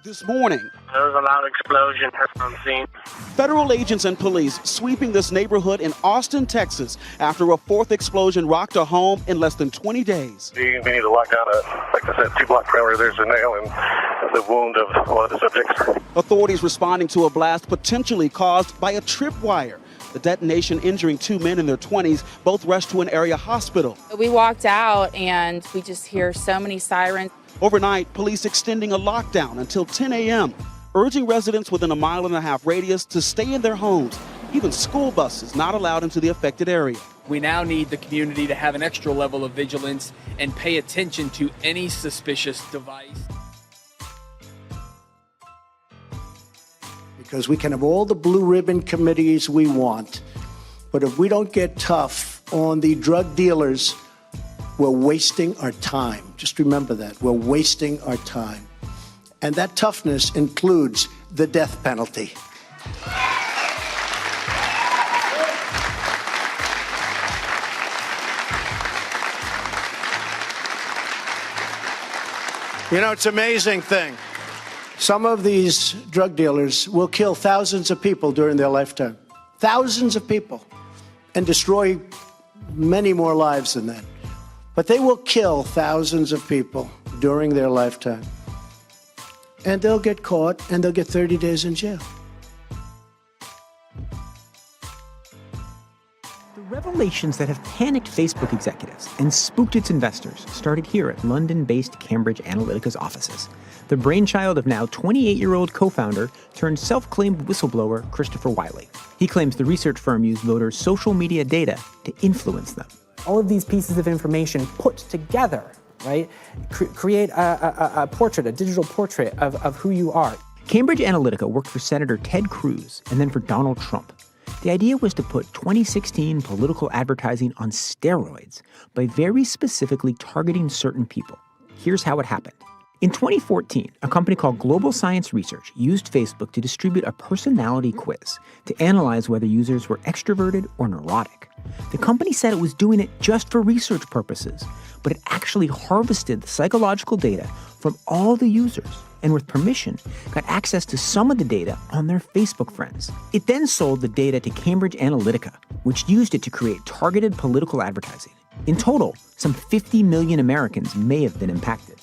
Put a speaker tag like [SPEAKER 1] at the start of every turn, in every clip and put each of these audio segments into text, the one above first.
[SPEAKER 1] this morning.
[SPEAKER 2] There was a loud explosion on scene.
[SPEAKER 1] Federal agents and police sweeping this neighborhood in Austin, Texas, after a fourth explosion rocked a home in less than 20 days.
[SPEAKER 3] We need to lock down like I said, 2-block perimeter. There's a nail in the wound of one of the subjects.
[SPEAKER 1] Authorities responding to a blast potentially caused by a tripwire. The detonation injuring 2 men in their 20s, both rushed to an area hospital.
[SPEAKER 4] We walked out and we just hear so many sirens.
[SPEAKER 1] Overnight, police extending a lockdown until 10 a.m., urging residents within a 1.5 mile radius to stay in their homes. Even school buses not allowed into the affected area.
[SPEAKER 5] We now need the community to have an extra level of vigilance and pay attention to any suspicious device.
[SPEAKER 6] Because we can have all the blue ribbon committees we want, but if we don't get tough on the drug dealers, we're wasting our time. Just remember that. We're wasting our time. And that toughness includes the death penalty. You know, it's an amazing thing. Some of these drug dealers will kill thousands of people during their lifetime. Thousands of people. And destroy many more lives than that. But they will kill thousands of people during their lifetime. And they'll get caught and they'll get 30 days in jail.
[SPEAKER 7] The revelations that have panicked Facebook executives and spooked its investors started here at London-based Cambridge Analytica's offices. The brainchild of now 28-year-old co-founder turned self-claimed whistleblower Christopher Wiley. He claims the research firm used voters' social media data to influence them.
[SPEAKER 8] All of these pieces of information put together, right, create a portrait, a digital portrait of who you are.
[SPEAKER 7] Cambridge Analytica worked for Senator Ted Cruz and then for Donald Trump. The idea was to put 2016 political advertising on steroids by very specifically targeting certain people. Here's how it happened. In 2014, a company called Global Science Research used Facebook to distribute a personality quiz to analyze whether users were extroverted or neurotic. The company said it was doing it just for research purposes, but it actually harvested the psychological data from all the users and with permission got access to some of the data on their Facebook friends. It then sold the data to Cambridge Analytica, which used it to create targeted political advertising. In total, some 50 million Americans may have been impacted.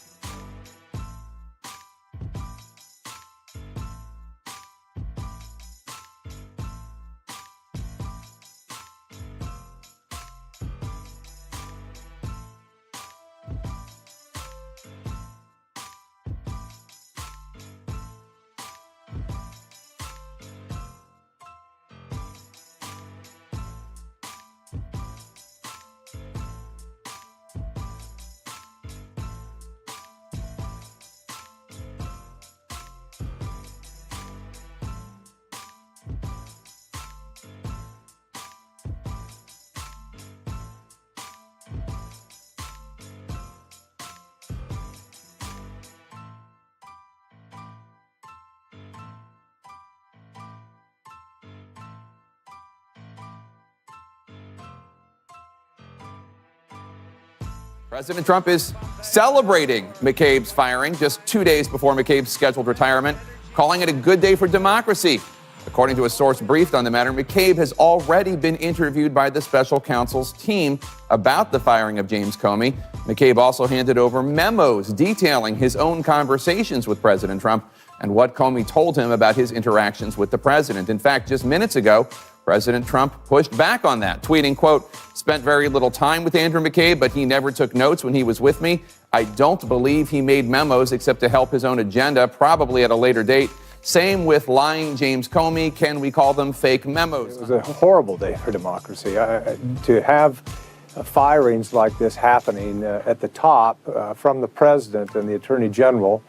[SPEAKER 9] President Trump is celebrating McCabe's firing just 2 days before McCabe's scheduled retirement, calling it a good day for democracy. According to a source briefed on the matter, McCabe has already been interviewed by the special counsel's team about the firing of James Comey. McCabe also handed over memos detailing his own conversations with President Trump and what Comey told him about his interactions with the president. In fact, just minutes ago, President Trump pushed back on that, tweeting, quote, "Spent very little time with Andrew McCabe, but he never took notes when he was with me. I don't believe he made memos except to help his own agenda, probably at a later date. Same with lying James Comey. Can we call them fake memos?"
[SPEAKER 10] It was a horrible day for democracy. To have firings like this happening at the top from the president and the attorney general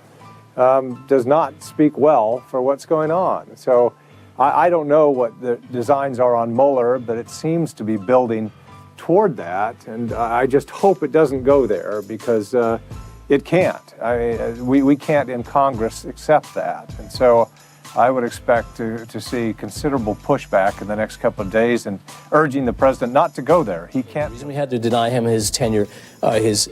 [SPEAKER 10] does not speak well for what's going on. So I don't know what the designs are on Mueller, but it seems to be building toward that. And I just hope it doesn't go there because it can't. We can't in Congress accept that. And so I would expect to see considerable pushback in the next couple of days and urging the president not to go there. He can't.
[SPEAKER 11] The reason we had to deny him his tenure, his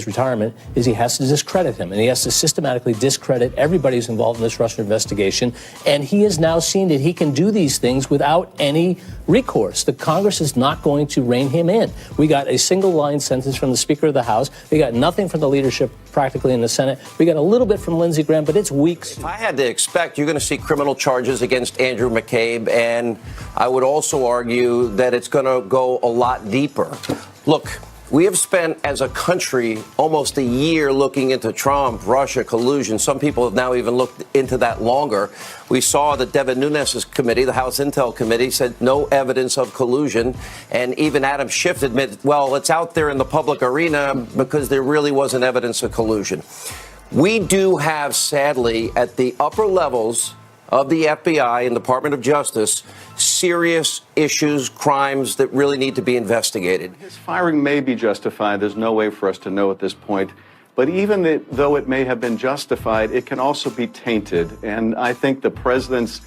[SPEAKER 11] retirement, is he has to discredit him, and he has to systematically discredit everybody who's involved in this Russian investigation. And he has now seen that he can do these things without any recourse. The Congress is not going to rein him in. We got a single-line sentence from the Speaker of the House. We got nothing from the leadership practically in the Senate. We got a little bit from Lindsey Graham, but it's weeks.
[SPEAKER 12] If I had to expect, you're going to see criminal charges against Andrew McCabe, and I would also argue that it's going to go a lot deeper. Look, we have spent as a country almost a year looking into Trump, Russia, collusion. Some people have now even looked into that longer. We saw that Devin Nunes' committee, the House Intel Committee, said no evidence of collusion. And even Adam Schiff admitted, well, it's out there in the public arena because there really wasn't evidence of collusion. We do have, sadly, at the upper levels of the FBI and Department of Justice, serious issues, crimes that really need to be investigated.
[SPEAKER 13] His firing may be justified. There's no way for us to know at this point. But even though it may have been justified, it can also be tainted. And I think the president's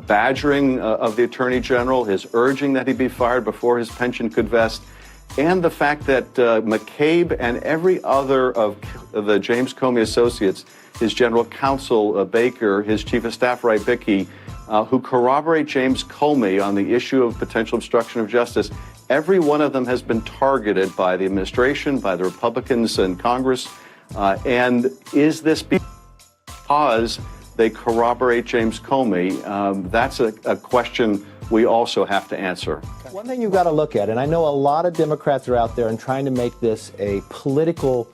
[SPEAKER 13] badgering of the attorney general, his urging that he be fired before his pension could vest, and the fact that McCabe and every other of the James Comey associates, his general counsel, Baker, his chief of staff, Rybicki, who corroborate James Comey on the issue of potential obstruction of justice, every one of them has been targeted by the administration, by the Republicans in Congress. And is this because they corroborate James Comey? That's a question we also have to answer.
[SPEAKER 14] One thing you've got to look at, and I know a lot of Democrats are out there and trying to make this a political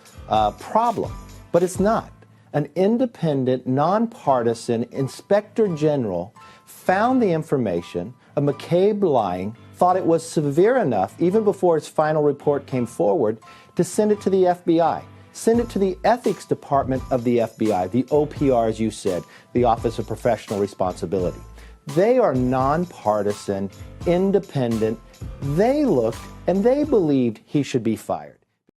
[SPEAKER 14] problem, but it's not. An independent, nonpartisan inspector general found the information of McCabe lying, thought it was severe enough, even before his final report came forward, to send it to the FBI. Send it to the ethics department of the FBI, the OPR, as you said, the Office of Professional Responsibility. They are nonpartisan, independent. They looked and they believed he should be fired.